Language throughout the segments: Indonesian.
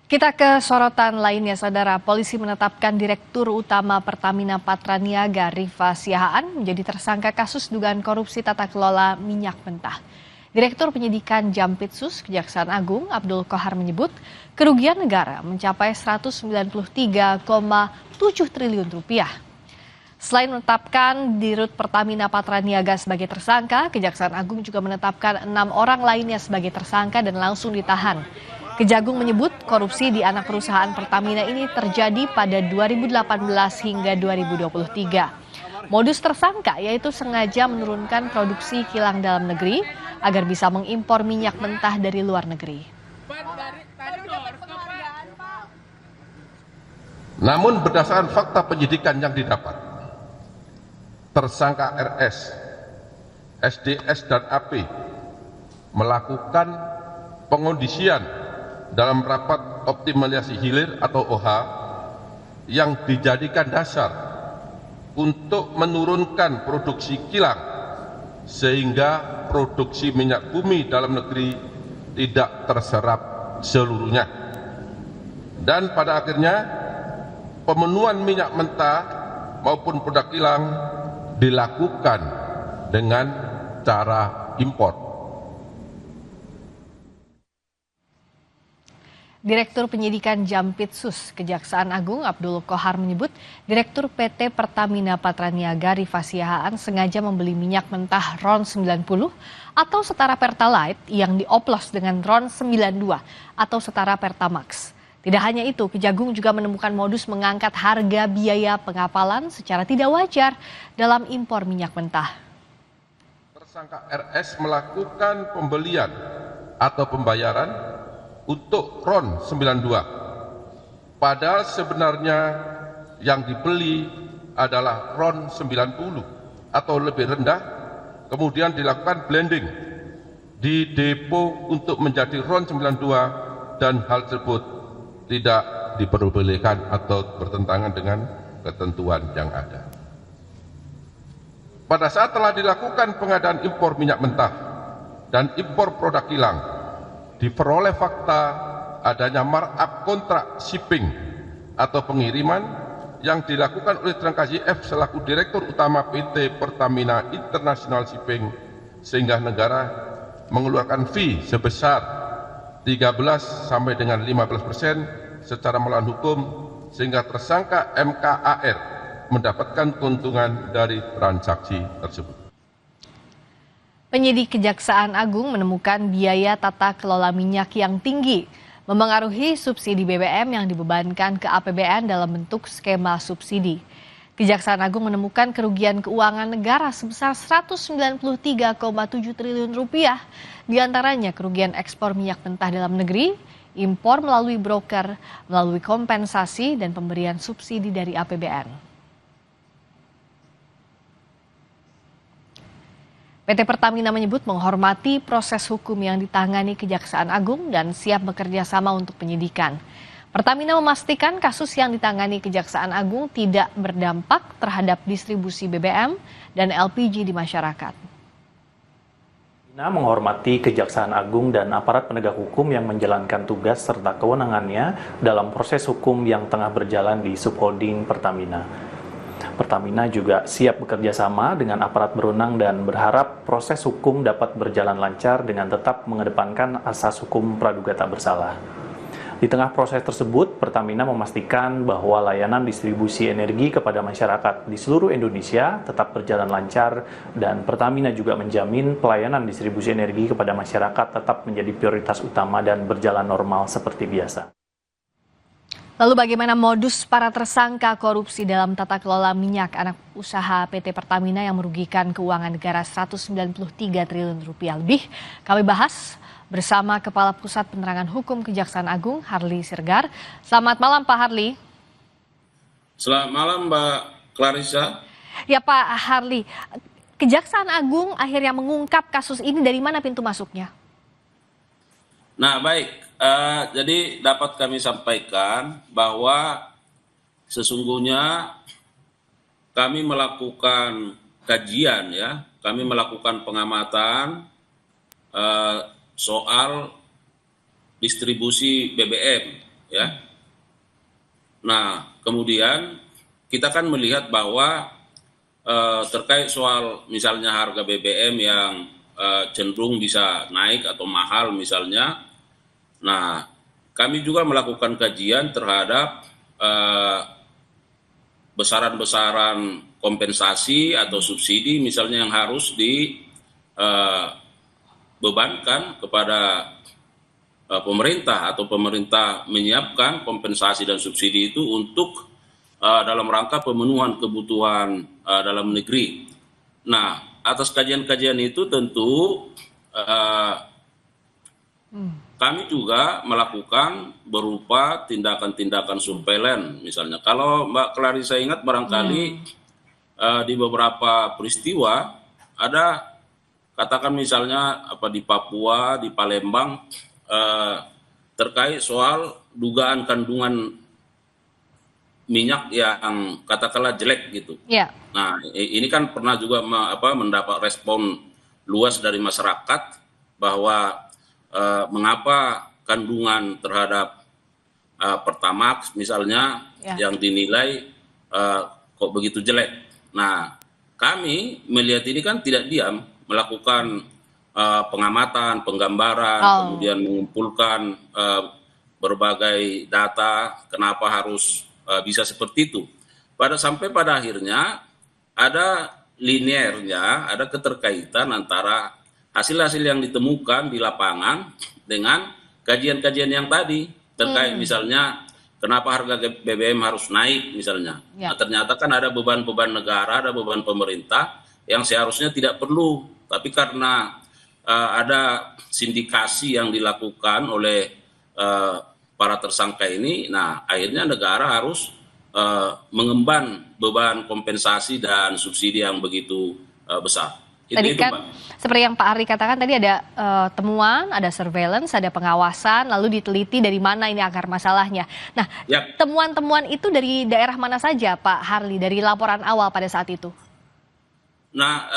Kita ke sorotan lainnya, Saudara. Polisi menetapkan Direktur Utama Pertamina Patraniaga Rifa Siahaan menjadi tersangka kasus dugaan korupsi tata kelola minyak mentah. Direktur Penyidikan Jampitsus Kejaksaan Agung Abdul Qohar menyebut kerugian negara mencapai 193,7 triliun rupiah. Selain menetapkan Dirut Pertamina Patraniaga sebagai tersangka, Kejaksaan Agung juga menetapkan 6 orang lainnya sebagai tersangka dan langsung ditahan. Kejagung menyebut korupsi di anak perusahaan Pertamina ini terjadi pada 2018 hingga 2023. Modus tersangka yaitu sengaja menurunkan produksi kilang dalam negeri agar bisa mengimpor minyak mentah dari luar negeri. Namun berdasarkan fakta penyidikan yang didapat, tersangka RS, SDS dan AP melakukan pengondisian dalam rapat optimalisasi hilir atau OH yang dijadikan dasar untuk menurunkan produksi kilang sehingga produksi minyak bumi dalam negeri tidak terserap seluruhnya. Dan pada akhirnya pemenuhan minyak mentah maupun produk kilang dilakukan dengan cara impor. Direktur Penyidikan Jampitsus Kejaksaan Agung Abdul Qohar menyebut Direktur PT Pertamina Patraniaga Rifa Siahaan sengaja membeli minyak mentah RON 90 atau setara Pertalite yang dioplos dengan RON 92 atau setara Pertamax. Tidak hanya itu, Kejagung juga menemukan modus mengangkat harga biaya pengapalan secara tidak wajar dalam impor minyak mentah. Tersangka RS melakukan pembelian atau pembayaran untuk RON 92. Padahal sebenarnya yang dibeli adalah RON 90 atau lebih rendah, kemudian dilakukan blending di depo untuk menjadi RON 92 dan hal tersebut tidak diperbolehkan atau bertentangan dengan ketentuan yang ada. Pada saat telah dilakukan pengadaan impor minyak mentah dan impor produk kilang, diperoleh fakta adanya markup kontrak shipping atau pengiriman yang dilakukan oleh tersangka YF selaku Direktur Utama PT Pertamina International Shipping, sehingga negara mengeluarkan fee sebesar 13 sampai dengan 15% secara melawan hukum, sehingga tersangka MKAR mendapatkan keuntungan dari transaksi tersebut. Penyidik Kejaksaan Agung menemukan biaya tata kelola minyak yang tinggi memengaruhi subsidi BBM yang dibebankan ke APBN dalam bentuk skema subsidi. Kejaksaan Agung menemukan kerugian keuangan negara sebesar 193,7 triliun rupiah, diantaranya kerugian ekspor minyak mentah dalam negeri, impor melalui broker, melalui kompensasi dan pemberian subsidi dari APBN. PT Pertamina menyebut menghormati proses hukum yang ditangani Kejaksaan Agung dan siap bekerja sama untuk penyidikan. Pertamina memastikan kasus yang ditangani Kejaksaan Agung tidak berdampak terhadap distribusi BBM dan LPG di masyarakat. Pertamina menghormati Kejaksaan Agung dan aparat penegak hukum yang menjalankan tugas serta kewenangannya dalam proses hukum yang tengah berjalan di subholding Pertamina. Pertamina juga siap bekerja sama dengan aparat berwenang dan berharap proses hukum dapat berjalan lancar dengan tetap mengedepankan asas hukum praduga tak bersalah. Di tengah proses tersebut, Pertamina memastikan bahwa layanan distribusi energi kepada masyarakat di seluruh Indonesia tetap berjalan lancar dan Pertamina juga menjamin pelayanan distribusi energi kepada masyarakat tetap menjadi prioritas utama dan berjalan normal seperti biasa. Lalu bagaimana modus para tersangka korupsi dalam tata kelola minyak anak usaha PT Pertamina yang merugikan keuangan negara 193 triliun rupiah lebih? Kami bahas bersama Kepala Pusat Penerangan Hukum Kejaksaan Agung, Harli Sirgar. Selamat malam Pak Harli. Selamat malam Mbak Clarissa. Ya Pak Harli, Kejaksaan Agung akhirnya mengungkap kasus ini, dari mana pintu masuknya? Nah baik, jadi dapat kami sampaikan bahwa sesungguhnya kami melakukan kajian ya, kami melakukan pengamatan soal distribusi BBM ya. Nah, kemudian kita kan melihat bahwa terkait soal misalnya harga BBM yang cenderung bisa naik atau mahal misalnya. Nah, kami juga melakukan kajian terhadap besaran-besaran kompensasi atau subsidi misalnya yang harus dibebankan kepada pemerintah atau pemerintah menyiapkan kompensasi dan subsidi itu untuk dalam rangka pemenuhan kebutuhan dalam negeri. Nah, atas kajian-kajian itu tentu kami juga melakukan berupa tindakan-tindakan surveillance misalnya. Kalau Mbak Clarissa ingat barangkali di beberapa peristiwa ada katakan misalnya di Papua, di Palembang terkait soal dugaan kandungan minyak yang katakanlah jelek gitu. Ya. Nah, ini kan pernah juga mendapat respon luas dari masyarakat bahwa mengapa kandungan terhadap Pertamax misalnya yang dinilai kok begitu jelek. Nah, kami melihat ini kan tidak diam, melakukan pengamatan, penggambaran, kemudian mengumpulkan berbagai data kenapa harus bisa seperti itu. Sampai pada akhirnya ada linearnya, ada keterkaitan antara hasil-hasil yang ditemukan di lapangan dengan kajian-kajian yang tadi terkait misalnya kenapa harga BBM harus naik misalnya. Nah, ternyata kan ada beban-beban negara, ada beban pemerintah yang seharusnya tidak perlu, tapi karena ada sindikasi yang dilakukan oleh para tersangka ini, nah akhirnya negara harus mengemban beban kompensasi dan subsidi yang begitu besar. Tadi kan seperti yang Pak Ari katakan tadi ada temuan, ada surveillance, ada pengawasan, lalu diteliti dari mana ini akar masalahnya. Nah, temuan-temuan itu dari daerah mana saja Pak Harli dari laporan awal pada saat itu? Nah,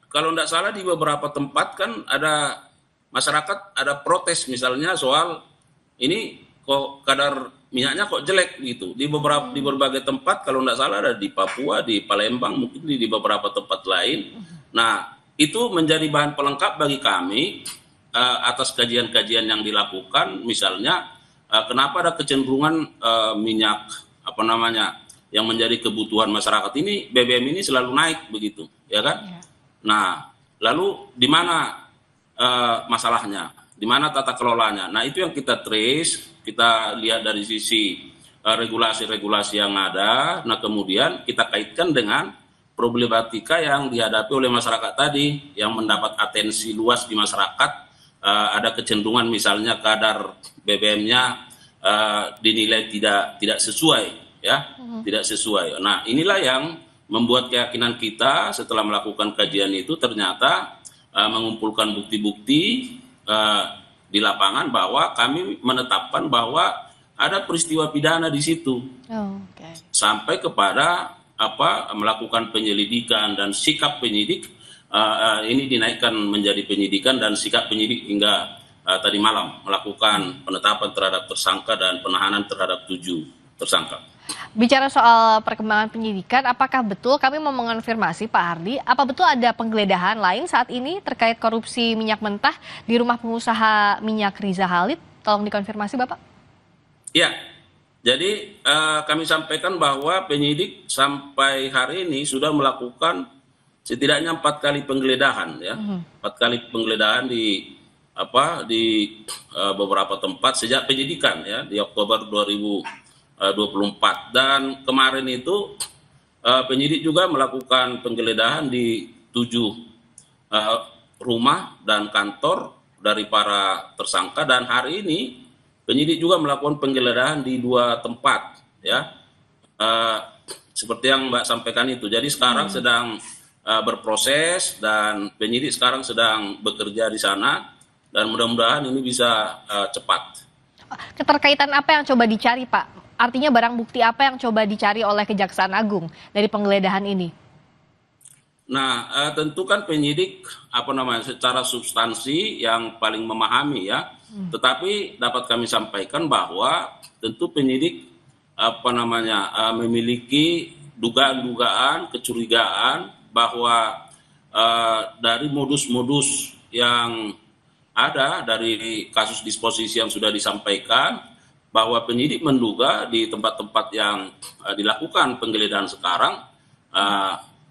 kalau tidak salah di beberapa tempat kan ada masyarakat ada protes misalnya soal ini kok kadar minyaknya kok jelek gitu. Di berbagai tempat kalau tidak salah ada di Papua, di Palembang, mungkin di beberapa tempat lain. Nah, itu menjadi bahan pelengkap bagi kami atas kajian-kajian yang dilakukan, misalnya kenapa ada kecenderungan minyak yang menjadi kebutuhan masyarakat ini, BBM ini selalu naik begitu, ya kan? Ya. Nah, lalu di mana masalahnya? Di mana tata kelolanya? Nah, itu yang kita trace, kita lihat dari sisi regulasi-regulasi yang ada. Nah, kemudian kita kaitkan dengan problematika yang dihadapi oleh masyarakat tadi yang mendapat atensi luas di masyarakat. Ada kecenderungan misalnya kadar BBM-nya dinilai tidak sesuai, ya, tidak sesuai. Nah, inilah yang membuat keyakinan kita setelah melakukan kajian itu ternyata mengumpulkan bukti-bukti di lapangan bahwa kami menetapkan bahwa ada peristiwa pidana di situ, sampai kepada melakukan penyelidikan dan sikap penyidik ini dinaikkan menjadi penyidikan dan sikap penyidik hingga tadi malam melakukan penetapan terhadap tersangka dan penahanan terhadap 7 tersangka. Bicara soal perkembangan penyidikan, apakah betul kami mau mengonfirmasi Pak Harli, apa betul ada penggeledahan lain saat ini terkait korupsi minyak mentah di rumah pengusaha minyak Riza Khalid? Tolong dikonfirmasi Bapak. Ya. Jadi kami sampaikan bahwa penyidik sampai hari ini sudah melakukan setidaknya 4 kali penggeledahan, ya, 4 kali penggeledahan di beberapa tempat sejak penyidikan, ya, di Oktober 2024 dan kemarin itu penyidik juga melakukan penggeledahan di 7 rumah dan kantor dari para tersangka dan hari ini penyidik juga melakukan penggeledahan di 2 tempat, ya, seperti yang Mbak sampaikan itu. Jadi sekarang sedang berproses dan penyidik sekarang sedang bekerja di sana dan mudah-mudahan ini bisa cepat. Keterkaitan apa yang coba dicari Pak? Artinya barang bukti apa yang coba dicari oleh Kejaksaan Agung dari penggeledahan ini? Nah, tentu kan penyidik secara substansi yang paling memahami ya. Tetapi dapat kami sampaikan bahwa tentu penyidik memiliki dugaan-dugaan, kecurigaan bahwa dari modus-modus yang ada dari kasus disposisi yang sudah disampaikan, bahwa penyidik menduga di tempat-tempat yang dilakukan penggeledahan sekarang,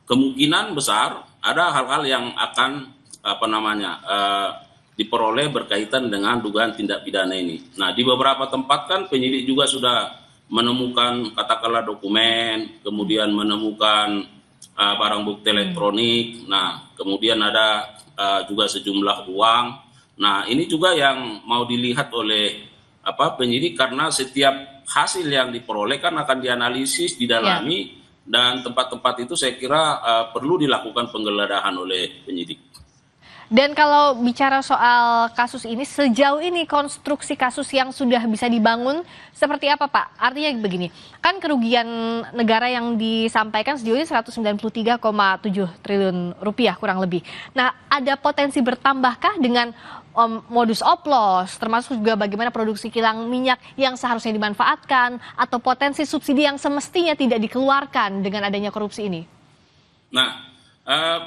kemungkinan besar ada hal-hal yang akan diperoleh berkaitan dengan dugaan tindak pidana ini. Nah, di beberapa tempat kan penyidik juga sudah menemukan katakanlah dokumen, kemudian menemukan barang bukti elektronik. Nah, kemudian ada juga sejumlah uang. Nah, ini juga yang mau dilihat oleh penyidik, karena setiap hasil yang diperoleh kan akan dianalisis, didalami. Dan tempat-tempat itu saya kira perlu dilakukan penggeledahan oleh penyidik. Dan kalau bicara soal kasus ini, sejauh ini konstruksi kasus yang sudah bisa dibangun seperti apa, Pak? Artinya begini, kan kerugian negara yang disampaikan sejauh ini 193,7 triliun rupiah kurang lebih. Nah, ada potensi bertambahkah dengan modus oplos, termasuk juga bagaimana produksi kilang minyak yang seharusnya dimanfaatkan, atau potensi subsidi yang semestinya tidak dikeluarkan dengan adanya korupsi ini? Nah,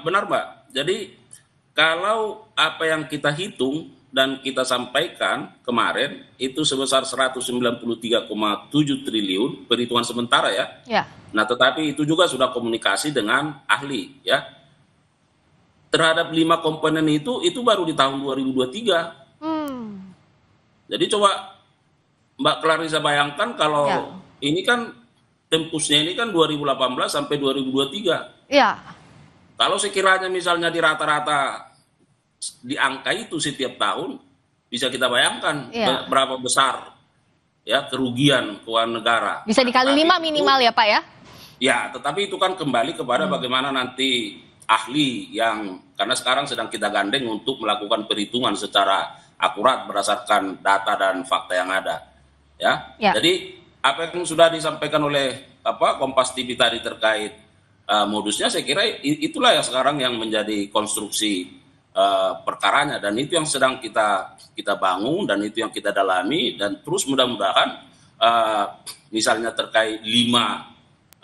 benar Mbak. Jadi kalau apa yang kita hitung dan kita sampaikan kemarin itu sebesar 193,7 triliun perhitungan sementara ya. Nah, tetapi itu juga sudah komunikasi dengan ahli ya. Terhadap 5 komponen itu baru di tahun 2023. Jadi coba Mbak Clarissa bayangkan kalau ini kan tempusnya ini kan 2018 sampai 2023. Kalau sekiranya misalnya di rata-rata di angka itu setiap tahun, bisa kita bayangkan berapa besar ya kerugian keuangan negara. Bisa dikali 5 minimal ya Pak ya? Ya, tetapi itu kan kembali kepada bagaimana nanti ahli yang, karena sekarang sedang kita gandeng untuk melakukan perhitungan secara akurat berdasarkan data dan fakta yang ada. Ya. Jadi apa yang sudah disampaikan oleh Kompas TV tadi terkait modusnya, saya kira itulah yang sekarang yang menjadi konstruksi perkaranya, dan itu yang sedang kita bangun dan itu yang kita dalami, dan terus mudah-mudahan misalnya terkait 5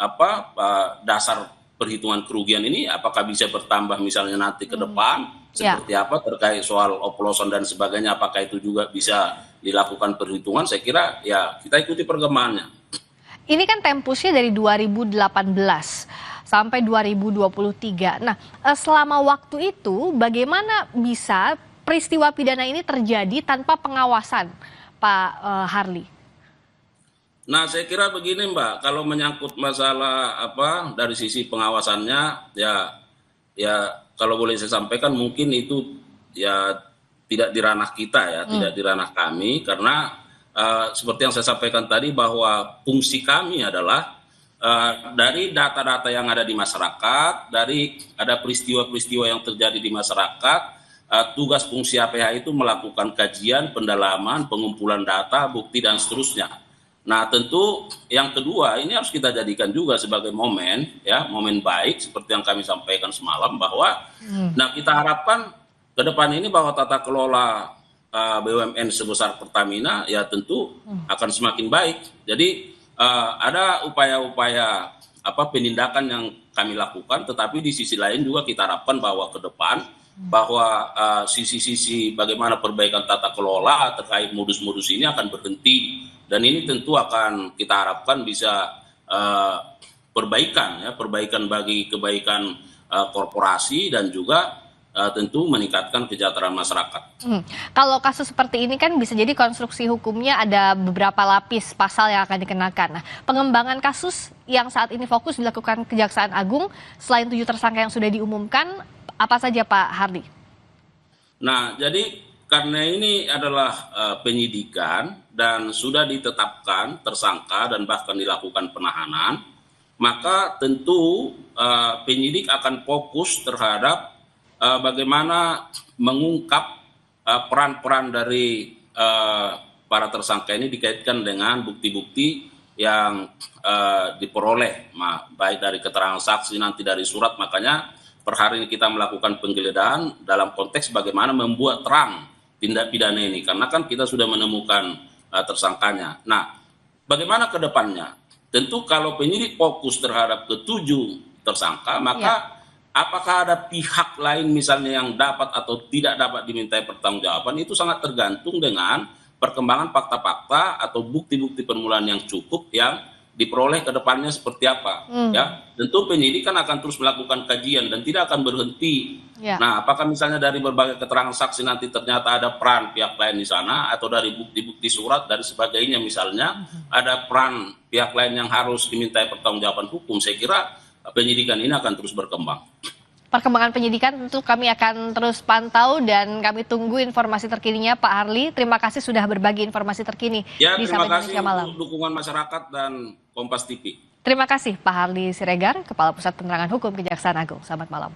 dasar perhitungan kerugian ini apakah bisa bertambah misalnya nanti ke depan seperti apa terkait soal oplosan dan sebagainya, apakah itu juga bisa dilakukan perhitungan, saya kira ya kita ikuti perkembangannya. Ini kan tempusnya dari 2018 sampai 2023. Nah, selama waktu itu bagaimana bisa peristiwa pidana ini terjadi tanpa pengawasan, Pak Harli? Nah, saya kira begini Mbak, kalau menyangkut masalah dari sisi pengawasannya, ya kalau boleh saya sampaikan mungkin itu ya tidak di ranah kita ya, tidak di ranah kami, karena seperti yang saya sampaikan tadi bahwa fungsi kami adalah dari data-data yang ada di masyarakat, dari ada peristiwa-peristiwa yang terjadi di masyarakat, tugas fungsi APH itu melakukan kajian, pendalaman, pengumpulan data, bukti dan seterusnya. Nah, tentu yang kedua ini harus kita jadikan juga sebagai momen baik seperti yang kami sampaikan semalam bahwa nah kita harapkan ke depan ini bahwa tata kelola BUMN sebesar Pertamina ya tentu akan semakin baik. Jadi ada upaya-upaya penindakan yang kami lakukan, tetapi di sisi lain juga kita harapkan bahwa ke depan bahwa sisi-sisi bagaimana perbaikan tata kelola terkait modus-modus ini akan berhenti, dan ini tentu akan kita harapkan bisa perbaikan bagi kebaikan korporasi dan juga tentu meningkatkan kesejahteraan masyarakat. Kalau kasus seperti ini kan bisa jadi konstruksi hukumnya ada beberapa lapis pasal yang akan dikenakan. Nah, pengembangan kasus yang saat ini fokus dilakukan Kejaksaan Agung selain 7 tersangka yang sudah diumumkan, apa saja Pak Hardi? Nah, jadi karena ini adalah penyidikan dan sudah ditetapkan tersangka dan bahkan dilakukan penahanan, maka tentu penyidik akan fokus terhadap bagaimana mengungkap peran-peran dari para tersangka ini dikaitkan dengan bukti-bukti yang diperoleh, baik dari keterangan saksi nanti dari surat. Makanya per hari ini kita melakukan penggeledahan dalam konteks bagaimana membuat terang tindak pidana ini, karena kan kita sudah menemukan tersangkanya. Nah, bagaimana ke depannya? Tentu kalau penyidik fokus terhadap ketujuh tersangka, maka apakah ada pihak lain misalnya yang dapat atau tidak dapat dimintai pertanggungjawaban, itu sangat tergantung dengan perkembangan fakta-fakta atau bukti-bukti permulaan yang cukup yang diperoleh ke depannya seperti apa. Ya, tentu penyidik kan akan terus melakukan kajian dan tidak akan berhenti. Nah, apakah misalnya dari berbagai keterangan saksi nanti ternyata ada peran pihak lain di sana, atau dari bukti-bukti surat dan sebagainya misalnya ada peran pihak lain yang harus dimintai pertanggungjawaban hukum, saya kira penyidikan ini akan terus berkembang. Perkembangan penyidikan tentu kami akan terus pantau dan kami tunggu informasi terkininya Pak Harly. Terima kasih sudah berbagi informasi terkini di Terima Sapa kasih Indonesia Malam. untuk dukungan masyarakat dan Kompas TV. Terima kasih Pak Harly Siregar, Kepala Pusat Penerangan Hukum Kejaksaan Agung. Selamat malam.